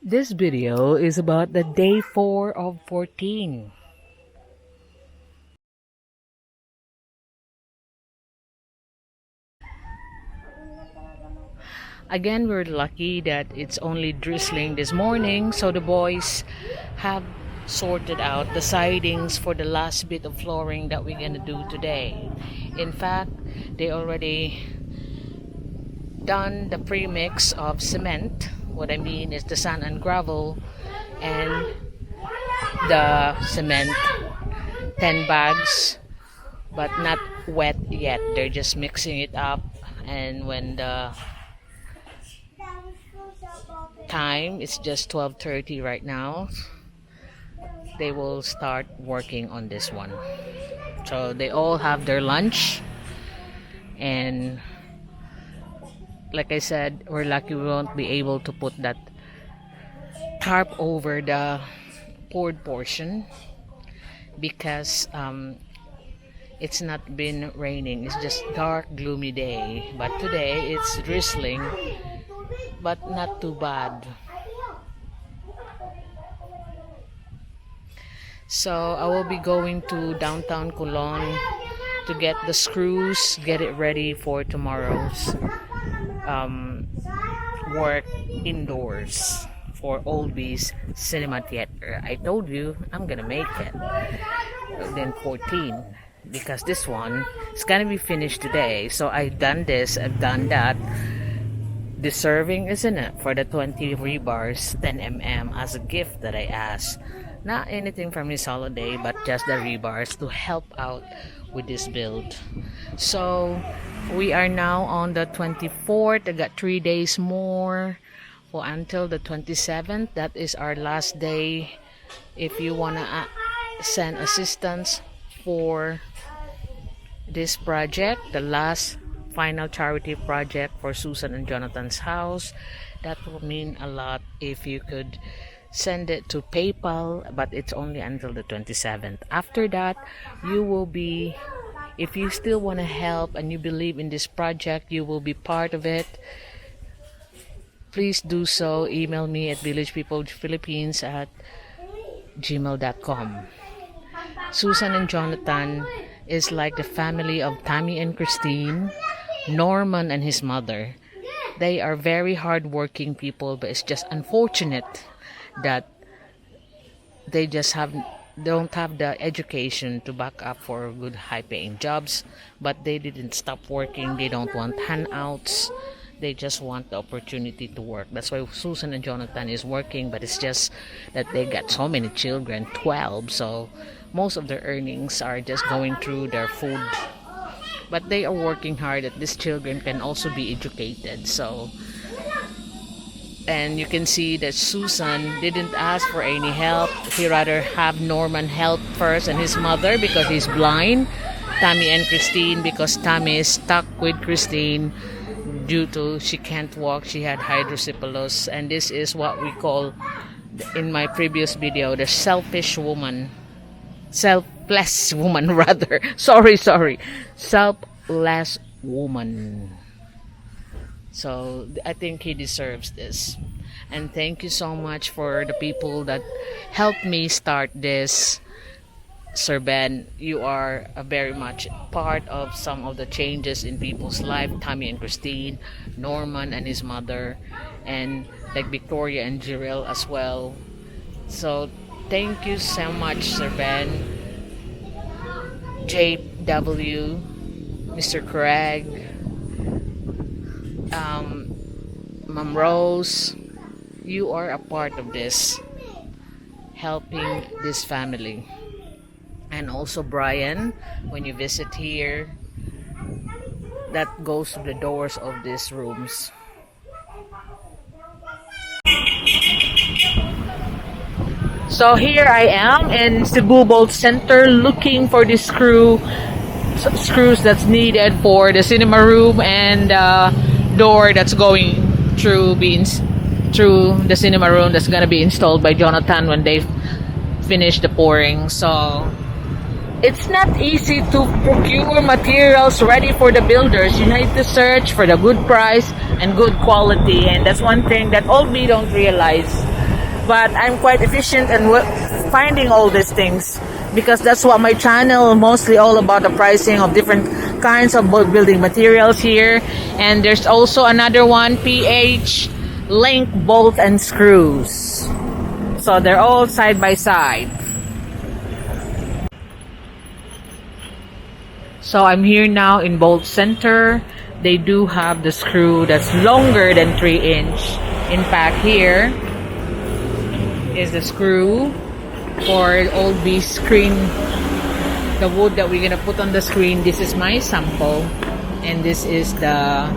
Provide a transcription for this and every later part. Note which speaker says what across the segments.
Speaker 1: This video is about the day 4 of 14. Again, we're lucky that it's only drizzling this morning, so the boys have sorted out the sidings for the last bit of flooring that we're gonna do today. In fact, they already done the pre-mix of cement. What I mean is the sand and gravel and the cement 10 bags, but not wet yet. They're just mixing it up, and when the time, it's just 12:30 right now, they will start working on this one. So they all have their lunch, and like I said, we're lucky we won't be able to put that tarp over the poured portion because it's not been raining. It's just dark, gloomy day, but today it's drizzling, but not too bad. So I will be going to downtown Colon to get the screws, get it ready for tomorrow's work indoors for Olby's Cinema Theater. I told you I'm gonna make it. Then 14, because this one is gonna be finished today. So I've done this, I've done that. Deserving, isn't it, for the 20 rebars 10 mm as a gift that I asked. Not anything from his holiday, but just the rebars to help out with this build. So we are now on the 24th. I got 3 days more for until the 27th. That is our last day. If you wanna send assistance for this project, the last final charity project for Susan and Jonathan's house, that will mean a lot if you could send it to PayPal, but it's only until the 27th. After that, you will be, if you still want to help and you believe in this project, you will be part of it. Please do so. Email me at villagepeoplephilippines@gmail.com. Susan and Jonathan is like the family of Tammy and Christine, Norman and his mother. They are very hardworking people, but it's just unfortunate that they just don't have the education to back up for good high-paying jobs. But they didn't stop working. They don't want handouts. They just want the opportunity to work. That's why Susan and Jonathan is working, but it's just that they got so many children, 12, so most of their earnings are just going through their food. But they are working hard that these children can also be educated. So, and you can see that Susan didn't ask for any help. He rather have Norman help first and his mother because he's blind. Tammy and Christine because Tammy is stuck with Christine due to she can't walk. She had hydrocephalus, and this is what we call in my previous video the selfish woman. Selfless woman rather. Sorry. Selfless woman. So I think he deserves this. And thank you so much for the people that helped me start this. Sir Ben, you are very much part of some of the changes in people's life. Tammy and Christine, Norman and his mother, and like Victoria and Jirel as well. So thank you so much, Sir Ben, JW, Mr. Craig, Ma'am Rose. You are a part of this, helping this family. And also Brian, when you visit here, that goes to the doors of these rooms. So here I am in Cebu Bolt Center looking for the screws that's needed for the cinema room and door that's going through the cinema room that's gonna be installed by Johnathan when they finish the pouring. So it's not easy to procure materials ready for the builders. You need to search for the good price and good quality, and that's one thing that all we don't realize. but I'm quite efficient in finding all these things, because that's what my channel mostly all about, the pricing of different kinds of building materials here. And there's also another one, PH link bolt and screws, so they're all side by side. So I'm here now in Bolt Center. They do have the screw that's longer than 3-inch. In fact, here is the screw for old B screen, the wood that we're gonna put on the screen. This is my sample, and this is the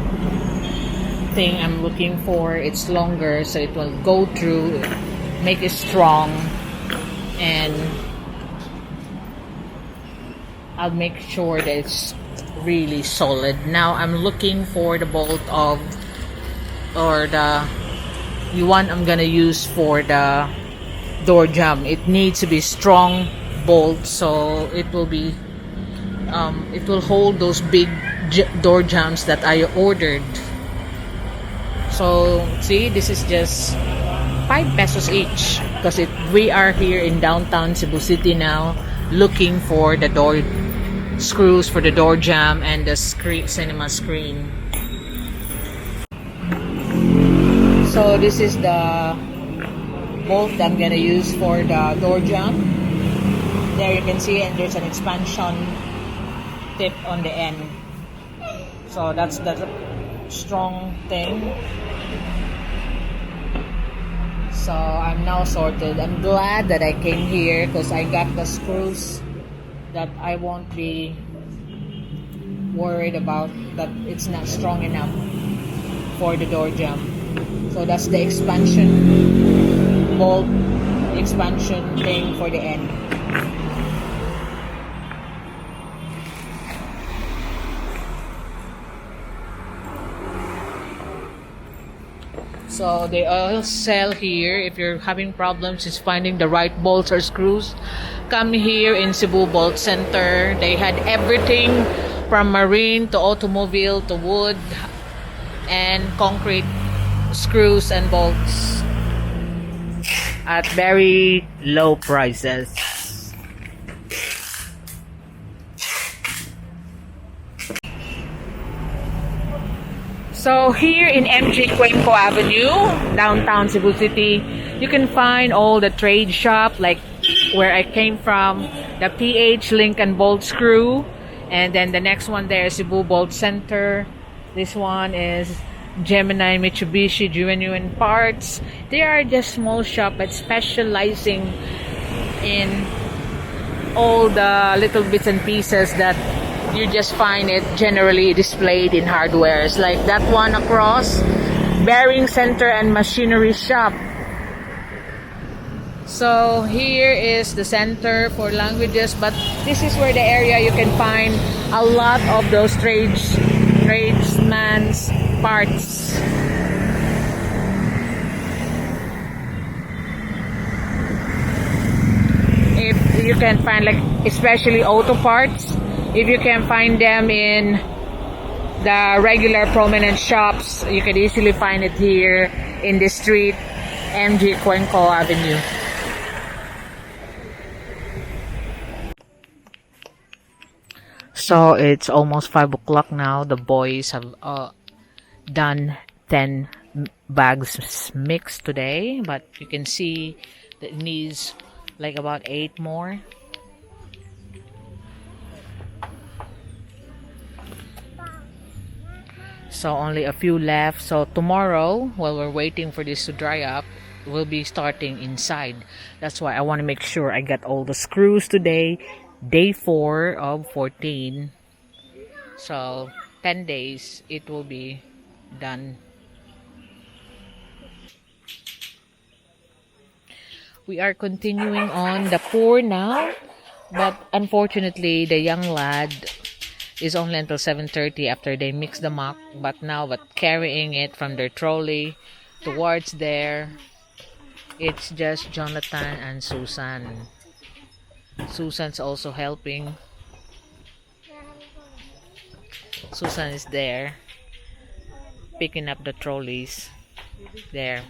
Speaker 1: thing I'm looking for. It's longer, so it will go through, make it strong, and I'll make sure that it's really solid. Now I'm looking for the bolt of, or the one I'm gonna use for the door jamb. It needs to be strong bolt, so it will be it will hold those big door jambs that I ordered. So see, this is just 5 pesos each, because we are here in downtown Cebu City now, looking for the door screws for the door jamb and the cinema screen. So this is the bolt that I'm gonna use for the door jamb. There you can see, and there's an expansion tip on the end. So that's the strong thing. So I'm now sorted. I'm glad that I came here, because I got the screws that I won't be worried about that it's not strong enough for the door jamb. So that's the expansion bolt, expansion thing for the end. So they all sell here. If you're having problems in finding the right bolts or screws, come here in Cebu Bolt Center. They had everything from marine to automobile to wood and concrete screws and bolts at very low prices. So here in MG Cuenco Avenue, downtown Cebu City, you can find all the trade shop, like where I came from, the PH link and bolt screw, and then the next one there is Cebu Bolt Center. This one is Gemini Mitsubishi Genuine Parts. They are just small shop but specializing in all the little bits and pieces that you just find it generally displayed in hardwares. Like that one across, Bearing Center and Machinery Shop. So here is the center for languages, but this is where the area you can find a lot of those tradesman's parts. If you can find, like, especially auto parts, if you can find them in the regular prominent shops, you can easily find it here in the street, MG Cuenco Avenue. So it's almost 5 o'clock now. The boys have done 10 bags mixed today, but you can see that it needs like about 8 more. So only a few left. So tomorrow, while we're waiting for this to dry up, we'll be starting inside. That's why I want to make sure I got all the screws today. Day 4 of 14. So 10 days it will be done. We are continuing on the pour now, but unfortunately the young lad is only until 7:30 after they mix the mock. But carrying it from their trolley towards there, it's just Johnathan and Susan. Susan's also helping. Susan is there picking up the trolleys there.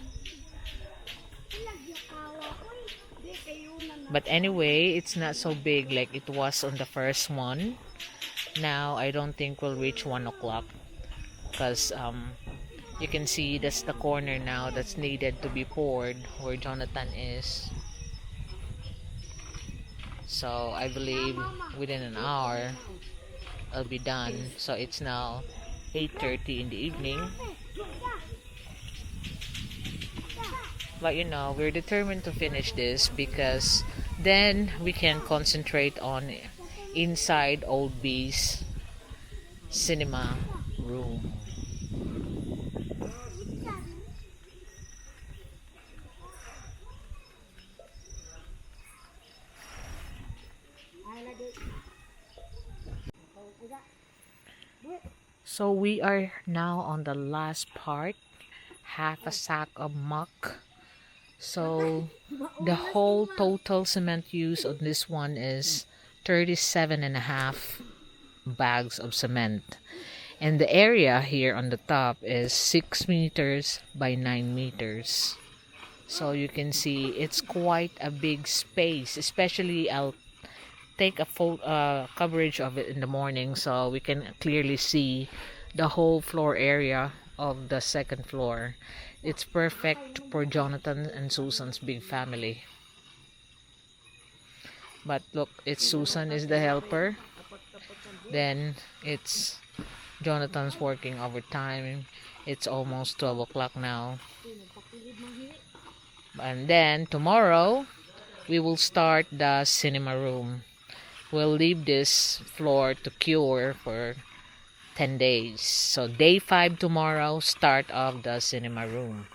Speaker 1: But anyway, it's not so big like it was on the first one. Now I don't think we'll reach 1 o'clock because you can see that's the corner now that's needed to be poured where Johnathan is. So I believe within an hour I'll be done. So it's now 8:30 in the evening. But you know, we're determined to finish this because then we can concentrate on inside Old B's cinema room. So we are now on the last part, half a sack of muck. So the whole total cement use on this one is 37.5 bags of cement. And the area here on the top is 6 meters by 9 meters. So you can see it's quite a big space, especially I'll take a full coverage of it in the morning so we can clearly see the whole floor area of the second floor. It's perfect for Jonathan and Susan's big family. But look, it's Susan is the helper. Then it's Jonathan's working overtime. It's almost 12 o'clock now. And then tomorrow we will start the cinema room. We'll leave this floor to cure for 10 days. So day 5 tomorrow, start of the cinema room.